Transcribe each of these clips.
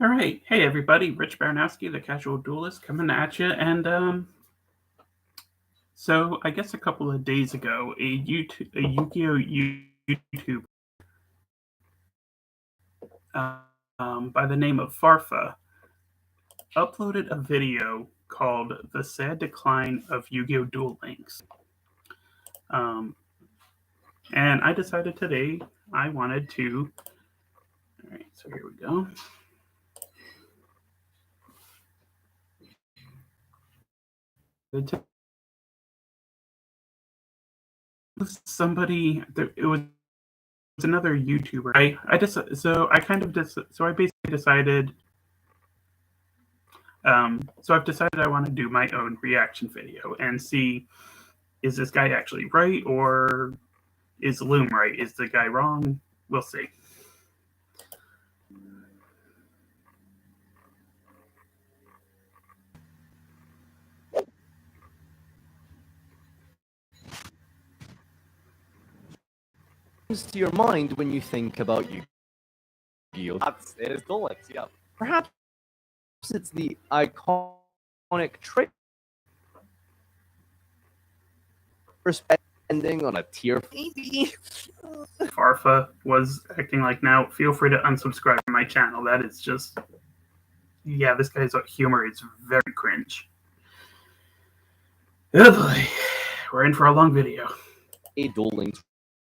All right. Hey, everybody. Rich Baranowski, the casual duelist, coming at you. So I guess a couple of days ago, a Yu-Gi-Oh YouTube by the name of Farfa uploaded a video called "The Sad Decline of Yu-Gi-Oh Duel Links," um, and I decided today I wanted to. All right. So here we go. Somebody, it was another YouTuber. I basically decided. So I've decided I want to do my own reaction video and see, is this guy actually right, or is Loom right? Is the guy wrong? We'll see. To your mind when you think about Yu-Gi-Oh? It is Duelist, yeah. Perhaps it's the iconic trick for spending on a tier. Farfa was acting like, now feel free to unsubscribe to my channel. That is just, yeah, this guy's humor is very cringe. Oh boy, we're in for a long video. A Duel Links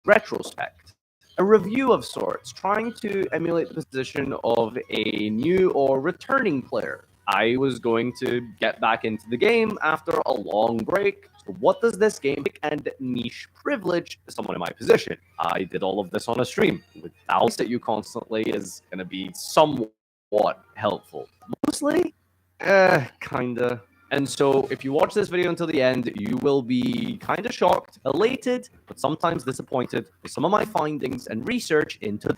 retrospect, a review of sorts, trying to emulate the position of a new or returning player. I was going to get back into the game after a long break. So what does this game and niche privilege someone in my position? I did all of this on a stream. Without it, you constantly is going to be somewhat helpful. Mostly, kinda. And so if you watch this video until the end, you will be kind of shocked, elated, but sometimes disappointed with some of my findings and research into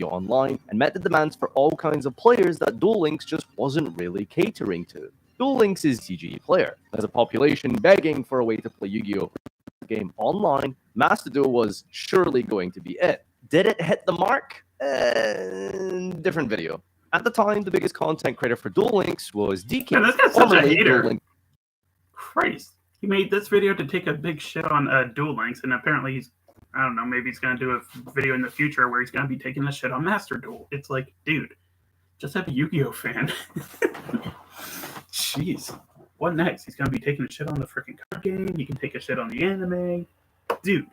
online, and met the demands for all kinds of players that Duel Links just wasn't really catering to. Duel Links is TGE player. As a population begging for a way to play Yu-Gi-Oh game online, Master Duel was surely going to be it. Did it hit the mark? Different video. At the time, the biggest content creator for Duel Links was DK. Man, this guy's such a hater. Christ. He made this video to take a big shit on Duel Links, and apparently he's, I don't know, maybe he's going to do a video in the future where he's going to be taking a shit on Master Duel. It's like, dude, just have a Yu-Gi-Oh fan. Jeez. What next? He's going to be taking a shit on the freaking card game. He can take a shit on the anime. Dude,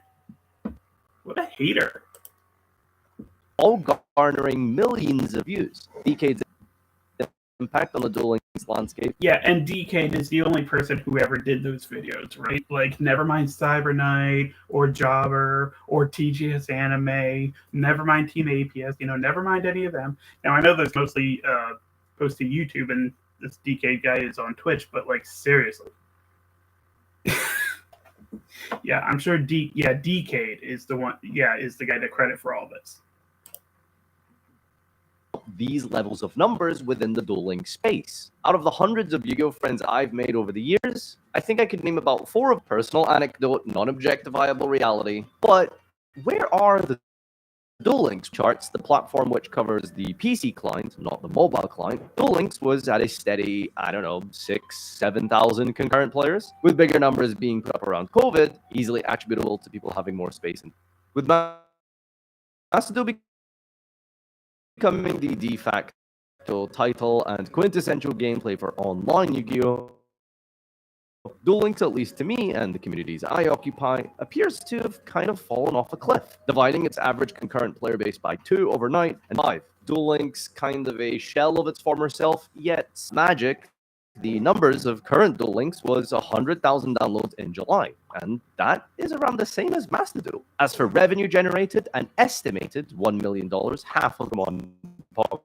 what a hater. All garnering millions of views. DK's impact on the Duel Links landscape. Yeah, and DK is the only person who ever did those videos, right? Like, nevermind Cyber Knight, or Jobber, or TGS Anime, nevermind Team APS, nevermind any of them. Now, I know that's mostly post to YouTube, and this DK guy is on Twitch, but, like, seriously. Yeah, I'm sure DK is the one, is the guy to credit for all this. These levels of numbers within the Duel Links space. Out of the hundreds of Yu-Gi-Oh friends I've made over the years, I think I could name about 4 of personal anecdote, non-objectifiable reality. But where are the Duel Links charts, the platform which covers the PC client, not the mobile client? Duel Links was at a steady, 6,000-7,000 concurrent players, with bigger numbers being put up around COVID, easily attributable to people having more space. With Master Duel becoming the de facto title and quintessential gameplay for online Yu-Gi-Oh! Duel Links, at least to me and the communities I occupy, appears to have kind of fallen off a cliff, dividing its average concurrent player base by 2 overnight and 5. Duel Links kind of a shell of its former self, yet magic. The numbers of current Duel Links was 100,000 downloads in July, and that is around the same as Master Duel. As for revenue generated, an estimated $1 million, half of them on Pocket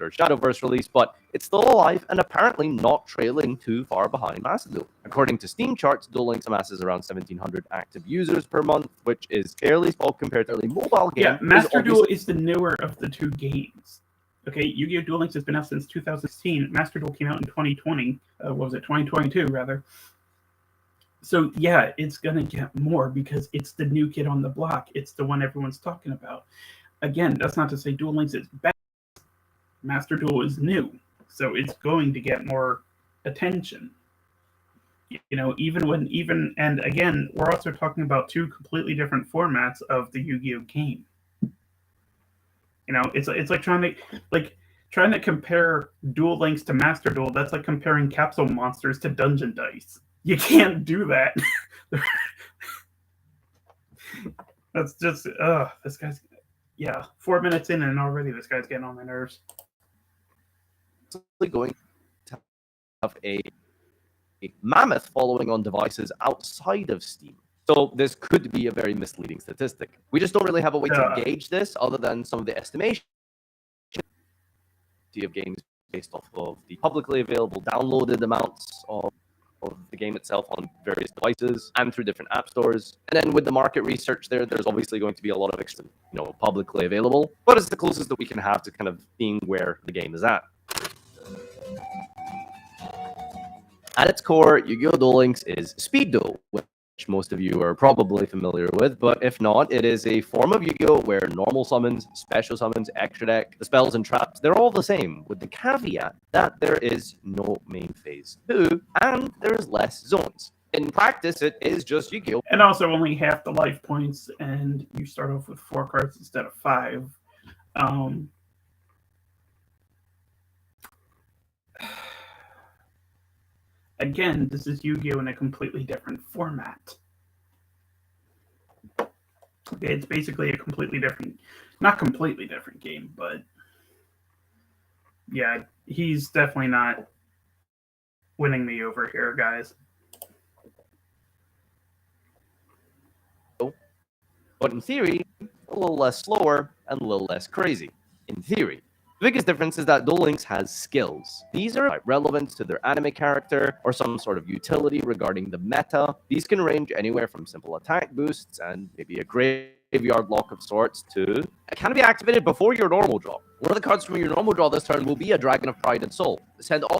or Shadowverse release, but it's still alive and apparently not trailing too far behind Master Duel. According to Steam charts, Duel Links amasses around 1,700 active users per month, which is fairly small compared to the mobile game. Yeah, Master Duel is the newer of the two games. Okay, Yu-Gi-Oh! Duel Links has been out since 2016. Master Duel came out in 2020. 2022, rather. So yeah, it's gonna get more because it's the new kid on the block. It's the one everyone's talking about. Again, that's not to say Duel Links is bad. Master Duel is new, so it's going to get more attention. And again, we're also talking about two completely different formats of the Yu-Gi-Oh game. It's like trying to compare Duel Links to Master Duel. That's like comparing Capsule Monsters to Dungeon Dice. You can't do that. That's just this guy's, yeah, 4 minutes in and already this guy's getting on my nerves. Going to have a mammoth following on devices outside of Steam. So this could be a very misleading statistic. We just don't really have a way to gauge this other than some of the estimation of games based off of the publicly available downloaded amounts of the game itself on various devices and through different app stores. And then with the market research there's obviously going to be a lot of extra, publicly available, but it's the closest that we can have to kind of seeing where the game is at. At its core, Yu-Gi-Oh! Duel Links is Speed Duel, which most of you are probably familiar with, but if not, it is a form of Yu-Gi-Oh! Where normal summons, special summons, extra deck, the spells and traps, they're all the same, with the caveat that there is no main phase 2, and there is less zones. In practice, it is just Yu-Gi-Oh! And also only half the life points, and you start off with 4 cards instead of 5. Again, this is Yu-Gi-Oh! In a completely different format. It's basically a completely different, not completely different game, but yeah, he's definitely not winning me over here, guys. But in theory, a little less slower and a little less crazy. In theory. The biggest difference is that Duel Links has skills. These are relevant to their anime character or some sort of utility regarding the meta. These can range anywhere from simple attack boosts and maybe a graveyard lock of sorts to it can be activated before your normal draw. One of the cards from your normal draw this turn will be a Dragon of Pride and Soul. Send all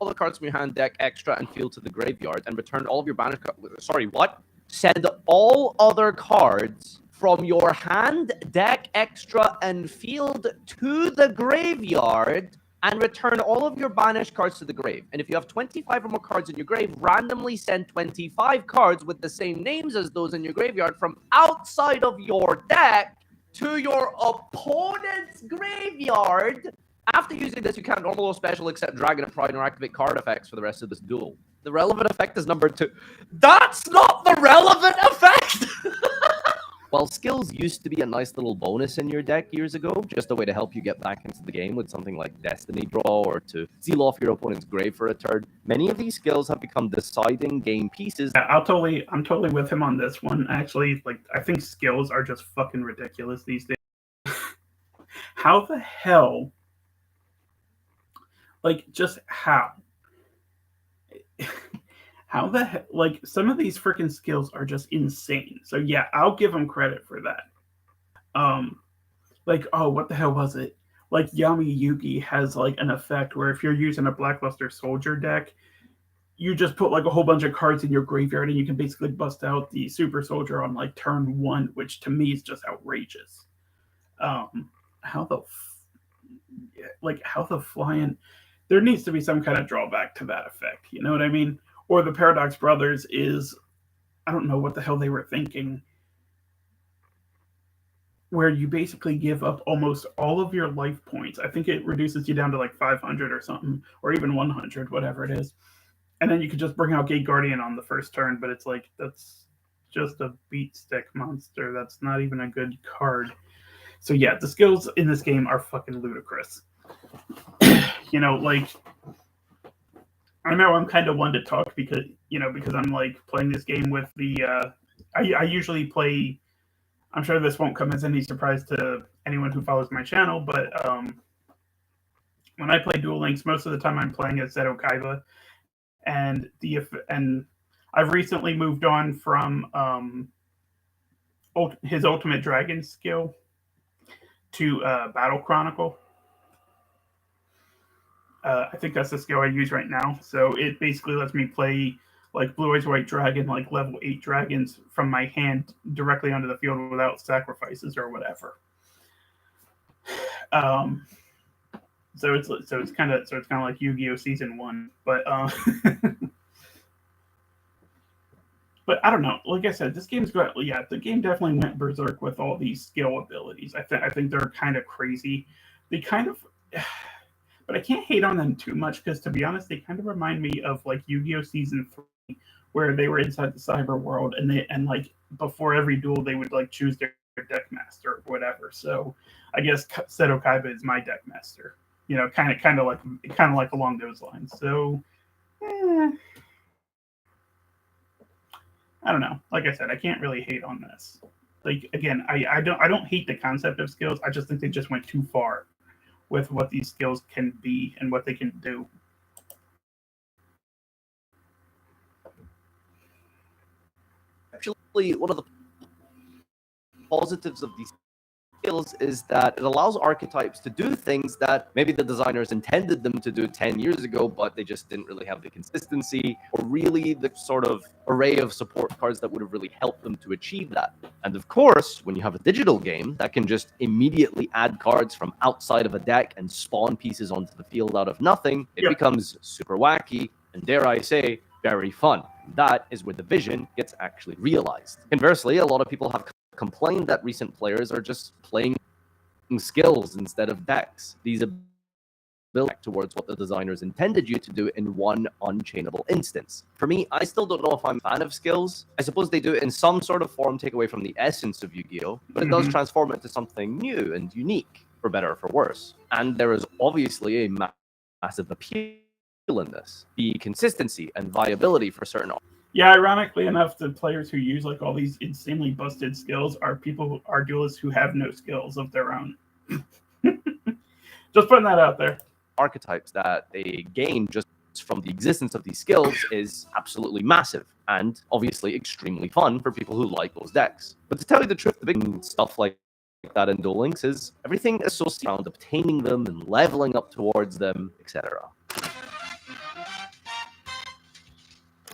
the cards from your hand, deck, extra, and field to the graveyard and return all of your banished cards. Sorry, what? Send all other cards from your hand, deck, extra, and field to the graveyard and return all of your banished cards to the grave. And if you have 25 or more cards in your grave, randomly send 25 cards with the same names as those in your graveyard from outside of your deck to your opponent's graveyard. After using this, you can't normal or special except Dragon of Pride or activate card effects for the rest of this duel. The relevant effect is number 2. That's not the relevant effect! While skills used to be a nice little bonus in your deck years ago, just a way to help you get back into the game with something like Destiny Draw or to seal off your opponent's grave for a turn, many of these skills have become deciding game pieces. I'm totally with him on this one. Actually, I think skills are just fucking ridiculous these days. How the hell? Just how? How the heck? Some of these freaking skills are just insane. So yeah, I'll give him credit for that. What the hell was it? Yami Yugi has an effect where if you're using a Blackluster Soldier deck, you just put a whole bunch of cards in your graveyard and you can basically bust out the Super Soldier on turn 1, which to me is just outrageous. How the flying? There needs to be some kind of drawback to that effect. You know what I mean? Or the Paradox Brothers is, I don't know what the hell they were thinking, where you basically give up almost all of your life points. I think it reduces you down to 500 or something, or even 100, whatever it is. And then you could just bring out Gate Guardian on the first turn, but it's that's just a beat stick monster. That's not even a good card. So yeah, the skills in this game are fucking ludicrous. I know I'm kind of one to talk because I'm playing this game with the I usually play. I'm sure this won't come as any surprise to anyone who follows my channel, but when I play Duel Links, most of the time I'm playing as Zeto Kaiba, and I've recently moved on from his Ultimate Dragon skill to Battle Chronicle. I think that's the skill I use right now. So it basically lets me play like Blue Eyes White Dragon, like level 8 dragons from my hand directly onto the field without sacrifices or whatever. Um, so it's kind of like Yu-Gi-Oh season 1, but but I don't know. Like I said, this game's got, yeah, the game definitely went berserk with all these skill abilities. I think they're kind of crazy. They kind of, but I can't hate on them too much because to be honest, they kind of remind me of like Yu-Gi-Oh season 3, where they were inside the cyber world and like before every duel they would like choose their deck master or whatever. So I guess Seto Kaiba is my deck master. Kind of like along those lines. So. Eh, I don't know. Like I said, I can't really hate on this. Like again, I don't hate the concept of skills. I just think they just went too far with what these skills can be and what they can do. Actually, one of the positives of these skills is that it allows archetypes to do things that maybe the designers intended them to do 10 years ago, but they just didn't really have the consistency or really the sort of array of support cards that would have really helped them to achieve that. And of course, when you have a digital game that can just immediately add cards from outside of a deck and spawn pieces onto the field out of nothing, it becomes super wacky and, dare I say, very fun. That is where the vision gets actually realized. Conversely, a lot of people have complained that recent players are just playing skills instead of decks. These abilities towards what the designers intended you to do in one unchainable instance. For me, I still don't know if I'm a fan of skills. I suppose they do it in some sort of form, take away from the essence of Yu-Gi-Oh, but it does transform it into something new and unique, for better or for worse. And there is obviously a massive appeal in this. The consistency and viability for certain. Yeah, ironically enough, the players who use like all these insanely busted skills are people who are duelists who have no skills of their own. Just putting that out there. Archetypes that they gain just from the existence of these skills is absolutely massive and obviously extremely fun for people who like those decks. But to tell you the truth, the big stuff like that in Duel Links is everything associated around obtaining them and leveling up towards them, etc.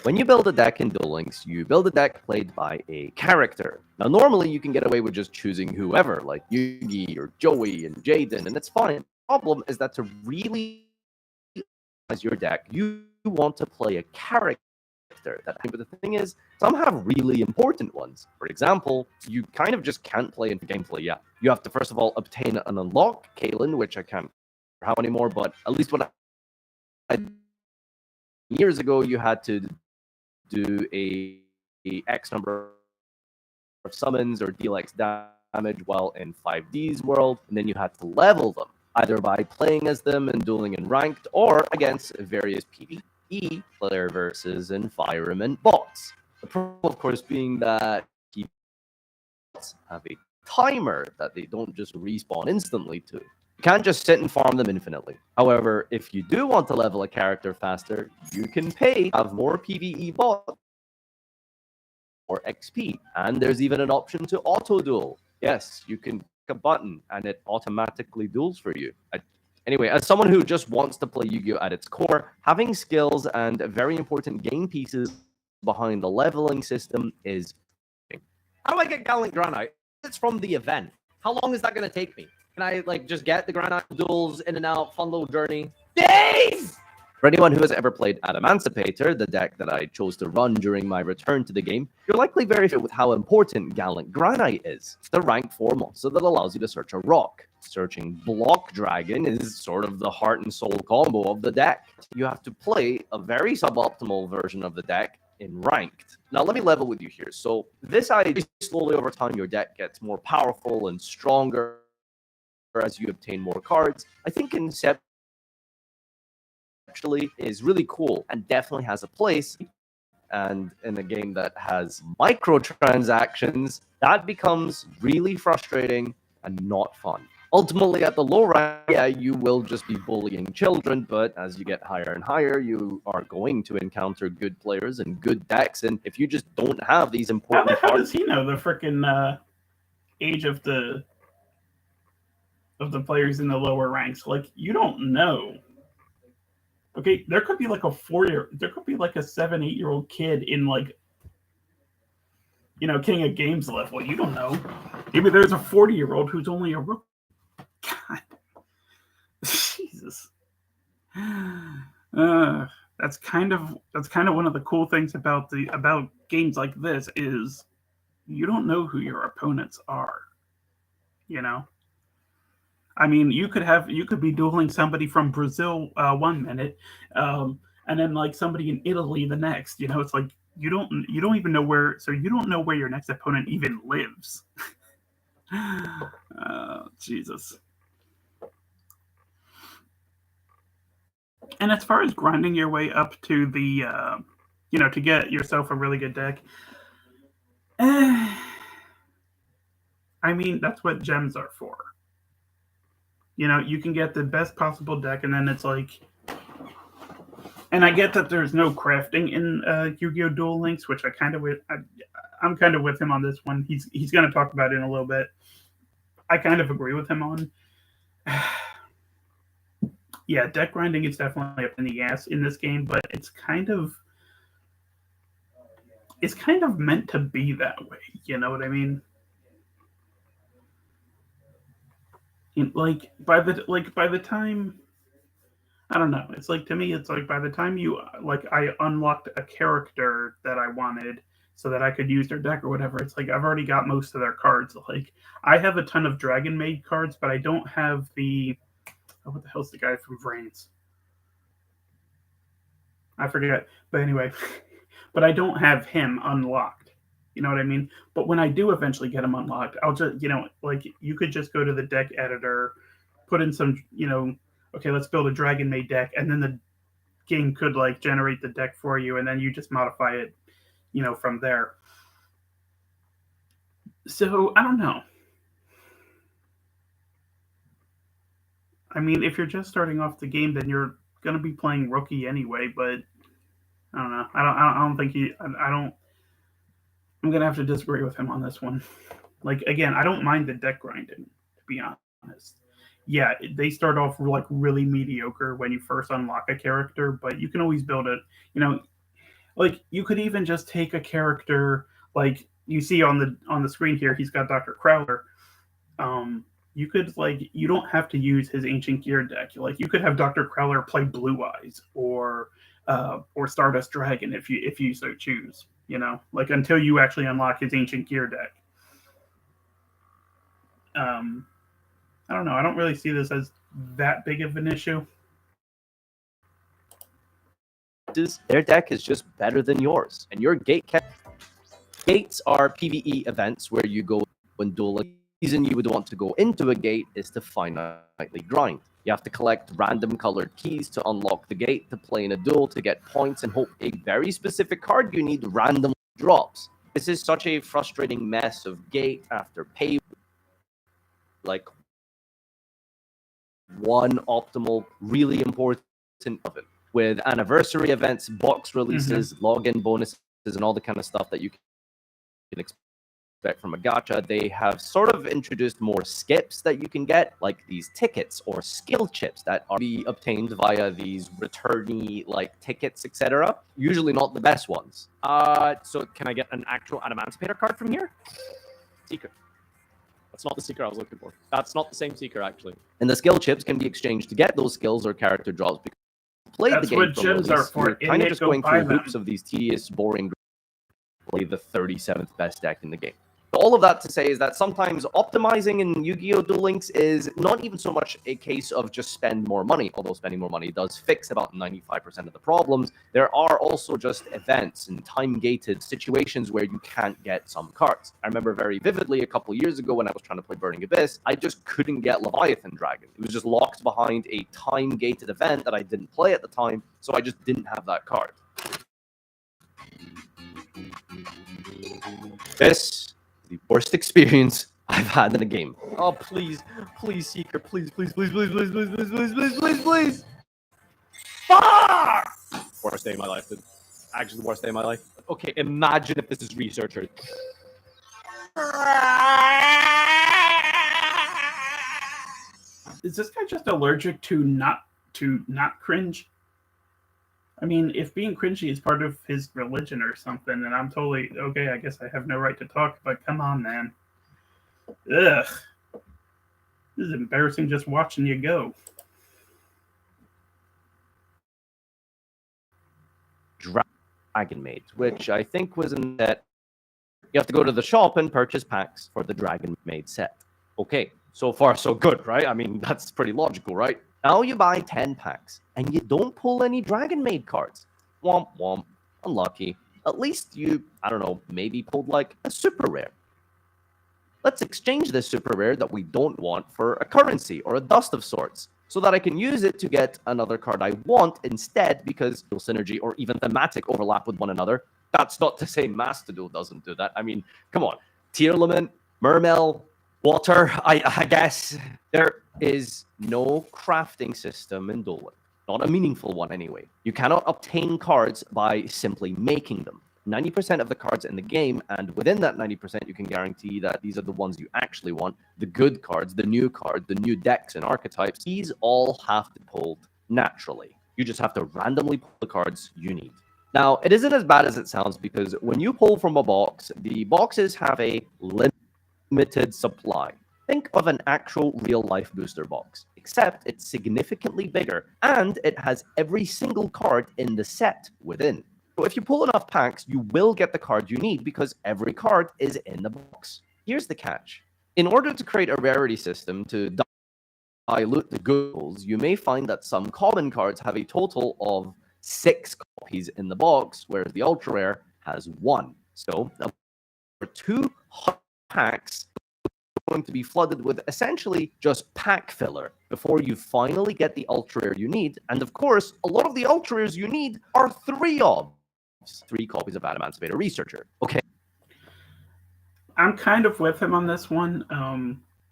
When you build a deck in Duel Links, you build a deck played by a character. Now, normally you can get away with just choosing whoever, like Yugi or Joey and Jaden, and it's fine. The problem is that to really as your deck, you want to play a character. But the thing is, some have really important ones. For example, you kind of just can't play into gameplay yet. You have to first of all obtain and unlock Kalen, which I can't remember how anymore, but at least when I years ago, you had to do a X number of summons or deal X damage while in 5D's world, and then you had to level them, either by playing as them and dueling in ranked, or against various PvE player versus environment bots. The problem, of course, being that bots have a timer that they don't just respawn instantly to. You can't just sit and farm them infinitely. However, if you do want to level a character faster, you can pay to have more PvE bots or XP. And there's even an option to auto-duel. Yes, you can click a button and it automatically duels for you. Anyway, as someone who just wants to play Yu-Gi-Oh at its core, having skills and very important game pieces behind the leveling system is... How do I get Gallant Granite? It's from the event. How long is that going to take me? Can I like just get the Granite duels in and out, fun little journey? Days! For anyone who has ever played Adamantipator, the deck that I chose to run during my return to the game, you're likely very familiar with how important Gallant Granite is. It's the rank 4 monster that allows you to search a rock. Searching Block Dragon is sort of the heart and soul combo of the deck. You have to play a very suboptimal version of the deck in ranked. Now, let me level with you here. So this idea, slowly over time, your deck gets more powerful and stronger as you obtain more cards. I think conceptually is really cool and definitely has a place. And in a game that has microtransactions, that becomes really frustrating and not fun. Ultimately, at the low rank, yeah, you will just be bullying children, but as you get higher and higher, you are going to encounter good players and good decks, and if you just don't have these important How does he know the freaking age of the players in the lower ranks? Like, you don't know. Okay, there could be like a there could be like a 7, 8-year-old kid in like King of Games level. You don't know. Maybe there's a 40-year-old who's only a rookie. God, Jesus. That's kind of one of the cool things about games like this is you don't know who your opponents are. You know, I mean, you could be dueling somebody from Brazil 1 minute, and then like somebody in Italy the next. It's like you don't even know where, so you don't know where your next opponent even lives. Jesus. And as far as grinding your way up to the, to get yourself a really good deck, I mean, that's what gems are for. You can get the best possible deck, and then it's like, and I get that there's no crafting in Yu-Gi-Oh! Duel Links, which I'm kind of with him on this one. He's going to talk about it in a little bit. I kind of agree with him on. Yeah, deck grinding is definitely up in the ass in this game, but it's kind of meant to be that way. You know what I mean? By the time, I don't know. It's like, to me, it's like by the time I unlocked a character that I wanted so that I could use their deck or whatever. It's like I've already got most of their cards. Like I have a ton of Dragon Maid cards, but I don't have the what the hell's the guy from France? I forget. But anyway, but I don't have him unlocked. You know what I mean? But when I do eventually get him unlocked, I'll just, like you could just go to the deck editor, put in some, okay, let's build a Dragon Maid deck, and then the game could like generate the deck for you, and then you just modify it, from there. So I don't know. I mean, if you're just starting off the game, then you're gonna be playing rookie anyway. But I don't know. I don't think he. I don't. I'm gonna have to disagree with him on this one. Like again, I don't mind the deck grinding, to be honest. Yeah, they start off like really mediocre when you first unlock a character, but you can always build it. Like you could even just take a character like you see on the screen here. He's got Dr. Crowler. You could you don't have to use his Ancient Gear deck. Like you could have Dr. Crowler play Blue Eyes or Stardust Dragon if you so choose. Like until you actually unlock his Ancient Gear deck. I don't know. I don't really see this as that big of an issue. Their deck is just better than yours, and your gates are PvE events where you go when dueling. The reason you would want to go into a gate is to finitely grind. You have to collect random colored keys to unlock the gate to play in a duel to get points and hope a very specific card you need randomly drops. This is such a frustrating mess of gate after pay. Like one optimal, really important of it. With anniversary events, box releases, login bonuses, and all the kind of stuff that you can expect from a gacha, they have sort of introduced more skips that you can get, like these tickets or skill chips that are be obtained via these returnee tickets, etc. Usually not the best ones. So can I get an actual Adamantipator card from here? Secret. That's not the seeker I was looking for. That's not the same seeker, actually. And the skill chips can be exchanged to get those skills or character drops. Because that's the game what gems are for. You're kind of just going through loops of these tedious, boring, play the 37th best deck in the game. All of that to say is that sometimes optimizing in Yu-Gi-Oh! Duel Links is not even so much a case of just spend more money, although spending more money does fix about 95% of the problems. There are also just events and time-gated situations where you can't get some cards. I remember very vividly a couple years ago when I was trying to play Burning Abyss, I just couldn't get Leviathan Dragon. It was just locked behind a time-gated event that I didn't play at the time, so I just didn't have that card. This the worst experience I've had in a game. Oh, please, Seeker, please. Fuck! Worst day of my life. Actually, the worst day of my life. Okay, imagine if this is researcher. Is this guy just allergic to not cringe? I mean, if being cringy is part of his religion or something, then I'm totally okay. I guess I have no right to talk, but come on, man. Ugh. This is embarrassing just watching you go. Dragon Maid, which I think was in that you have to go to the shop and purchase packs for the Dragon Maid set. Okay, so far so good, right? I mean, that's pretty logical, right? Now you buy 10 packs and you don't pull any Dragon Maid cards. Womp womp. Unlucky. At least you, I don't know, maybe pulled like a super rare. Let's exchange this super rare that we don't want for a currency or a dust of sorts, so that I can use it to get another card I want instead, because synergy or even thematic overlap with one another. That's not to say Master Duel doesn't do that. I mean, come on. Tearlament, Mermel, Water, I guess. There is no crafting system in Duel. Not a meaningful one anyway. You cannot obtain cards by simply making them. 90% of the cards in the game, and within that 90%, you can guarantee that these are the ones you actually want. The good cards, the new decks and archetypes, these all have to be pulled naturally. You just have to randomly pull the cards you need. Now, it isn't as bad as it sounds, because when you pull from a box, the boxes have a limited supply. Think of an actual real-life booster box, except it's significantly bigger, and it has every single card in the set within. So if you pull enough packs, you will get the card you need, because every card is in the box. Here's the catch. In order to create a rarity system to dilute the goals, you may find that some common cards have a total of 6 copies in the box, whereas the ultra rare has 1. So for 2 packs, going to be flooded with essentially just pack filler before you finally get the ultra rare you need. And of course, a lot of the ultra rares you need are 3 copies of Adamantivator Researcher. Okay. I'm kind of with him on this one.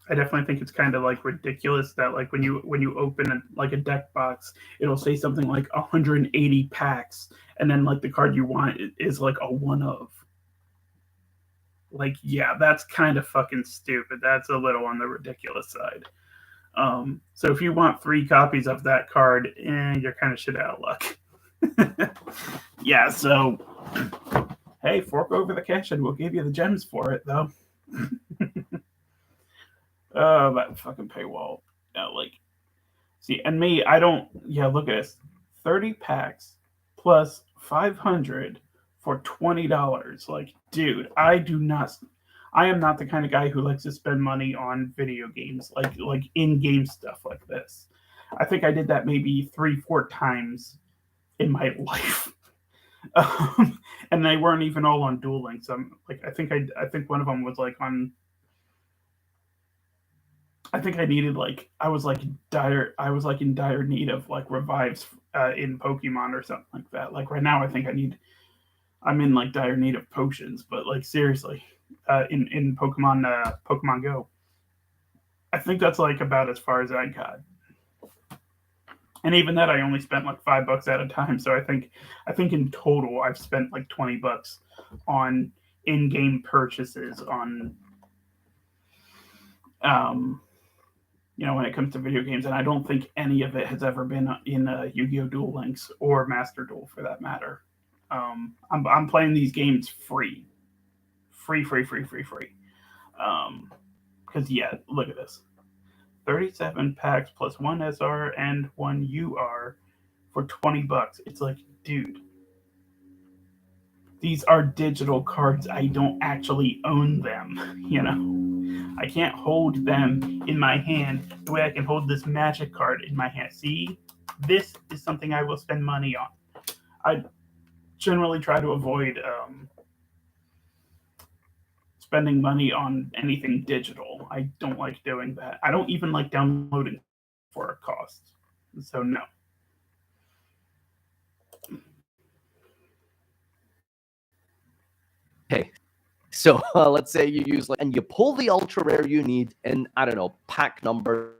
I definitely think it's kind of like ridiculous that like when you open a deck box, it'll say something like 180 packs, and then like the card you want is like a one of. Like, yeah, that's kind of fucking stupid. That's a little on the ridiculous side. So if you want 3 copies of that card, you're kind of shit out of luck. Yeah, so hey, fork over the cash and we'll give you the gems for it, though. That fucking paywall. Like, see, and me, I don't. Yeah, look at this: 30 packs plus 500 for $20. Like, dude, I do not. I am not the kind of guy who likes to spend money on video games, like in-game stuff like this. I think I did that maybe 3-4 times in my life. And they weren't even all on Duel Links. Like I think one of them was like on. I think I needed like I was like in dire need of like revives in Pokemon or something like that. Like right now, I think I'm in like dire need of potions. But like seriously, in Pokemon Go, I think that's like about as far as I got. And even that, I only spent like $5 at a time. So I think in total, I've spent like $20 on in-game purchases on, when it comes to video games. And I don't think any of it has ever been in Yu-Gi-Oh! Duel Links or Master Duel for that matter. I'm playing these games free. Free. Because yeah, look at this. 37 packs plus 1 SR and 1 UR for $20. It's like, dude, these are digital cards. I don't actually own them, I can't hold them in my hand the way I can hold this magic card in my hand. See, this is something I will spend money on. I generally try to avoid spending money on anything digital. I don't like doing that. I don't even like downloading for a cost. So no. Okay. So let's say you use and you pull the ultra rare you need in, I don't know, pack number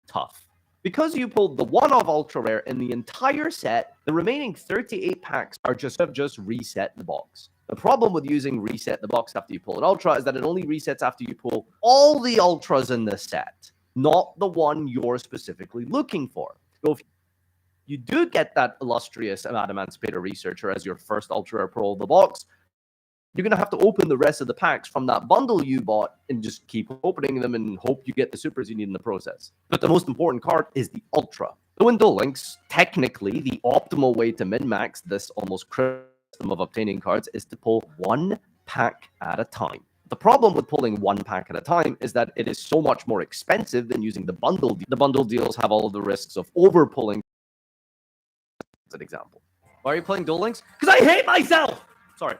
tough. Because you pulled the one-off ultra rare in the entire set, the remaining 38 packs are just reset the box. The problem with using reset the box after you pull an ultra is that it only resets after you pull all the ultras in the set, not the one you're specifically looking for. So if you do get that illustrious Emancipator Researcher as your first Ultra Rare Pearl of the box, you're going to have to open the rest of the packs from that bundle you bought and just keep opening them and hope you get the supers you need in the process. But the most important card is the Ultra. So in Duel Links, technically, the optimal way to min-max this almost system of obtaining cards is to pull one pack at a time. The problem with pulling one pack at a time is that it is so much more expensive than using the bundle. The bundle deals have all of the risks of over-pulling, as an example. Why are you playing Duel Links? Because I hate myself! Sorry.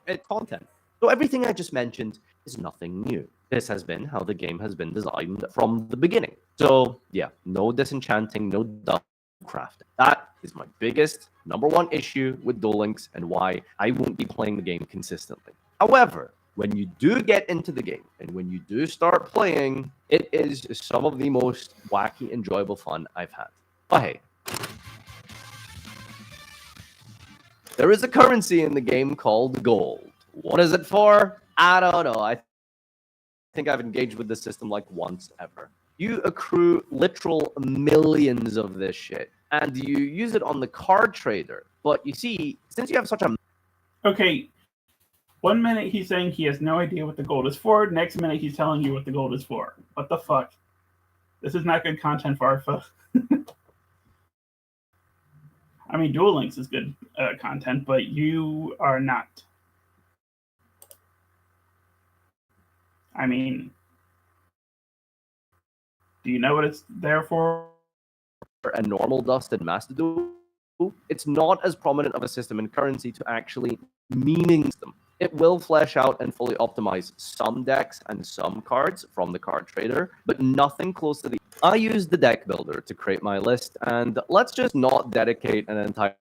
It's content. So everything I just mentioned is nothing new. This has been how the game has been designed from the beginning. So yeah, no disenchanting, no double crafting. That is my biggest #1 issue with Duel Links and why I won't be playing the game consistently. However, when you do get into the game and when you do start playing, it is some of the most wacky, enjoyable fun I've had. But hey, there is a currency in the game called gold. What is it for? I don't know. I think I've engaged with this system like once ever. You accrue literal millions of this shit, and you use it on the card trader. But you see, since you have such a... Okay, 1 minute he's saying he has no idea what the gold is for. Next minute he's telling you what the gold is for. What the fuck? This is not good content for Arfa. I mean, Duel Links is good content, but you are not. I mean, do you know what it's there for? And normal dust and master duel, it's not as prominent of a system in currency to actually meaning them. It will flesh out and fully optimize some decks and some cards from the card trader, but nothing close to the... I used the deck builder to create my list, and let's just not dedicate an entire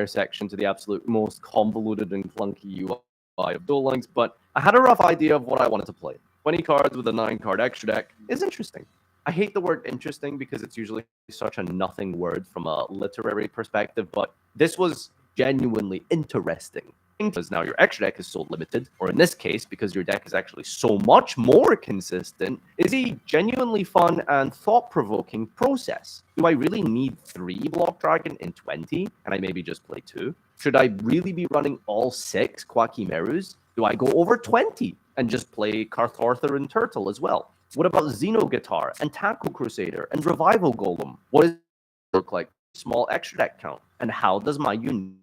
section to the absolute most convoluted and clunky UI of Duel Links, but I had a rough idea of what I wanted to play. 20 cards with a 9-card extra deck is interesting. I hate the word interesting because it's usually such a nothing word from a literary perspective, but this was genuinely interesting. Because now your extra deck is so limited, or in this case, because your deck is actually so much more consistent, is a genuinely fun and thought-provoking process. Do I really need 3 Block Dragon in 20? Can I maybe just play 2? Should I really be running all 6 Quacky-Merus? Do I go over 20 and just play Karthorther and Turtle as well? What about Xeno Guitar and Tackle Crusader and Revival Golem? What does it look like? Small extra deck count? And how does my unique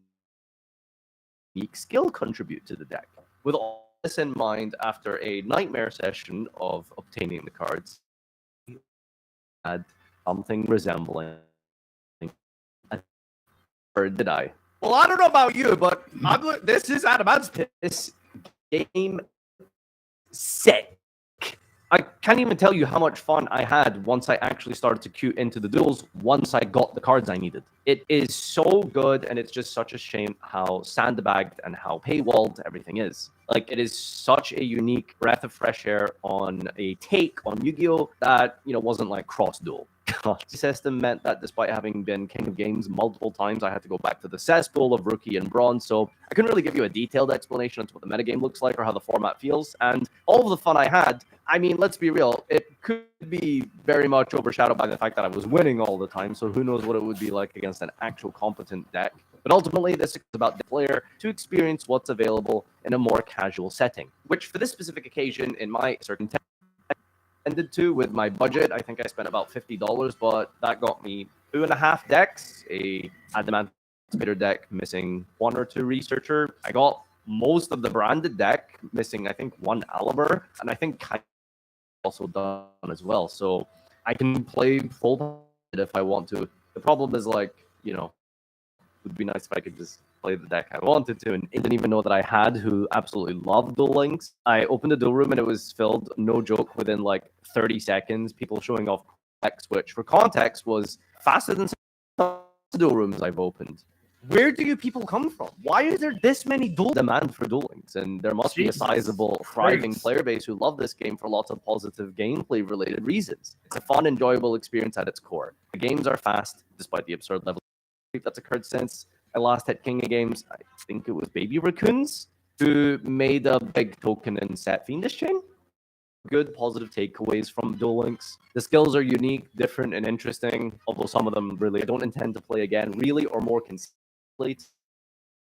skill contribute to the deck? With all this in mind, after a nightmare session of obtaining the cards, I had something resembling... Or did I? Well, I don't know about you, but this is Adamant's pick. This game sick. I can't even tell you how much fun I had once I actually started to queue into the duels, once I got the cards I needed. It is so good, and it's just such a shame how sandbagged and how paywalled everything is. Like, it is such a unique breath of fresh air on a take on Yu-Gi-Oh! That, wasn't like cross-duel. The system meant that despite having been king of games multiple times, I had to go back to the cesspool of rookie and bronze, so I couldn't really give you a detailed explanation as to what the metagame looks like or how the format feels, and all of the fun I had, I mean, let's be real, it could be very much overshadowed by the fact that I was winning all the time, so who knows what it would be like against an actual competent deck. But ultimately, this is about the player to experience what's available in a more casual setting, which for this specific occasion, in my certain ended to with my budget, I think I spent about $50, but that got me 2.5 decks, a Adamantimator deck missing 1 or 2 Researcher. I got most of the branded deck missing, I think, 1 Aliber, and I think also done as well. So I can play full if I want to. The problem is, like, it would be nice if I could just play the deck I wanted to, and didn't even know that I had who absolutely loved Duel Links. I opened the duel room and it was filled, no joke, within like 30 seconds, people showing off decks, which for context was faster than some duel rooms I've opened. Where do you people come from? Why is there this many demand for Duel Links? And there must be a sizable, thriving player base who love this game for lots of positive gameplay-related reasons. It's a fun, enjoyable experience at its core. The games are fast, despite the absurd level that's occurred since I last hit King of Games. I think it was Baby Raccoons who made a big token and set Fiendish Chain. good positive takeaways from Duel Links. The skills are unique, different, and interesting, although some of them really I don't intend to play again, really, or more consistently.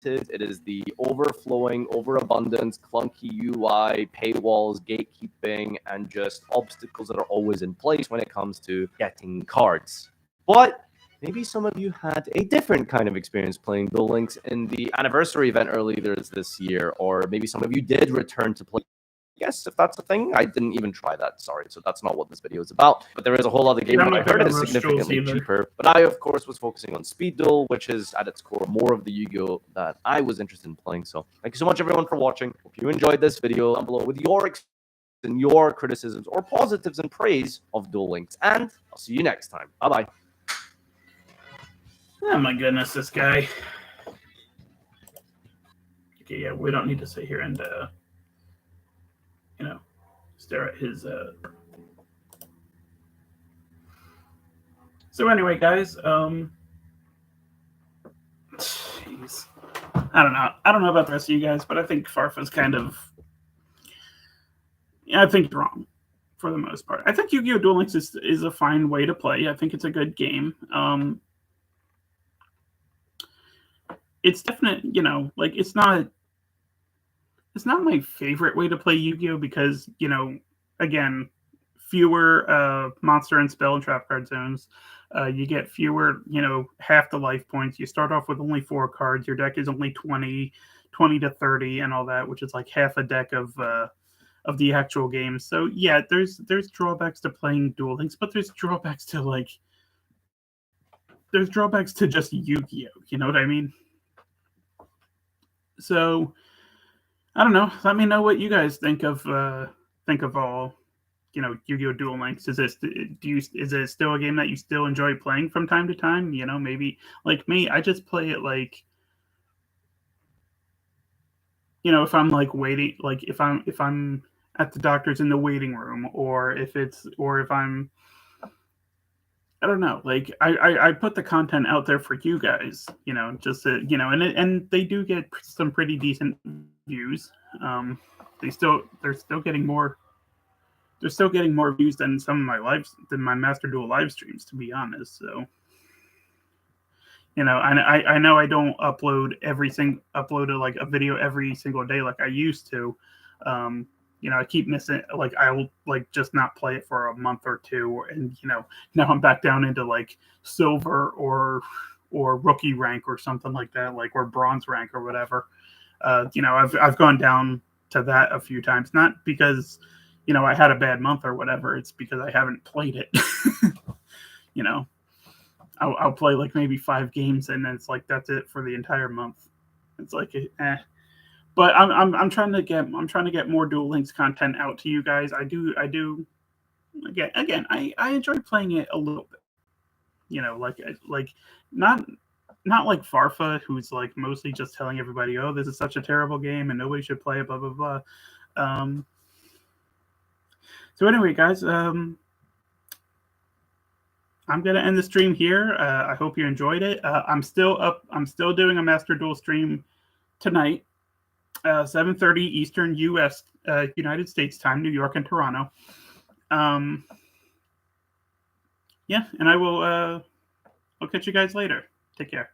It is the overflowing, overabundance, clunky UI, paywalls, gatekeeping, and just obstacles that are always in place when it comes to getting cards. But maybe some of you had a different kind of experience playing Duel Links in the anniversary event earlier this year, or maybe some of you did return to play. Yes, if that's a thing. I didn't even try that, sorry. So that's not what this video is about. But there is a whole other game that I heard is significantly cheaper. But I, of course, was focusing on Speed Duel, which is at its core more of the Yu-Gi-Oh! That I was interested in playing. So thank you so much, everyone, for watching. Hope you enjoyed this video down below with your and your criticisms or positives and praise of Duel Links. And I'll see you next time. Bye-bye. Oh my goodness, this guy. Okay, yeah, we don't need to sit here and stare at his So anyway, guys, jeez. I don't know about the rest of you guys, but I think Farfa's kind of, I think wrong for the most part. I think Yu-Gi-Oh! Duel Links is a fine way to play. I think it's a good game. It's definite, like it's not my favorite way to play Yu-Gi-Oh! Because, again, fewer monster and spell and trap card zones. You get fewer, half the life points. You start off with only 4 cards. Your deck is only 20 to 30 and all that, which is like half a deck of the actual game. So yeah, there's drawbacks to playing Duel Links, but there's drawbacks to just Yu-Gi-Oh! You know what I mean? So I don't know. Let me know what you guys think of all, Yu-Gi-Oh! Duel Links. Is it still a game that you still enjoy playing from time to time? Maybe like me, I just play it like, if I'm like waiting, like if I'm at the doctor's in the waiting room, or if I'm, I don't know, like I put the content out there for you guys, just to, and they do get some pretty decent views. They're still getting more views than my Master Duel live streams, to be honest. So, I know I don't upload like a video every single day like I used to. I keep missing, like I will like just not play it for a month or two, and now I'm back down into like silver or rookie rank or something like that, like, or bronze rank or whatever. I've gone down to that a few times, not because I had a bad month or whatever. It's because I haven't played it. I'll play like maybe 5 games, and then it's like that's it for the entire month. It's like But I'm trying to get more Duel Links content out to you guys. I do again I enjoy playing it a little bit. Like not like Farfa, who's like mostly just telling everybody, oh, this is such a terrible game and nobody should play it, blah blah blah. So anyway, guys, I'm gonna end the stream here. I hope you enjoyed it. I'm still doing a Master Duel stream tonight, 7:30 Eastern U.S. United States time, New York and Toronto. Yeah, and I'll catch you guys later. Take care.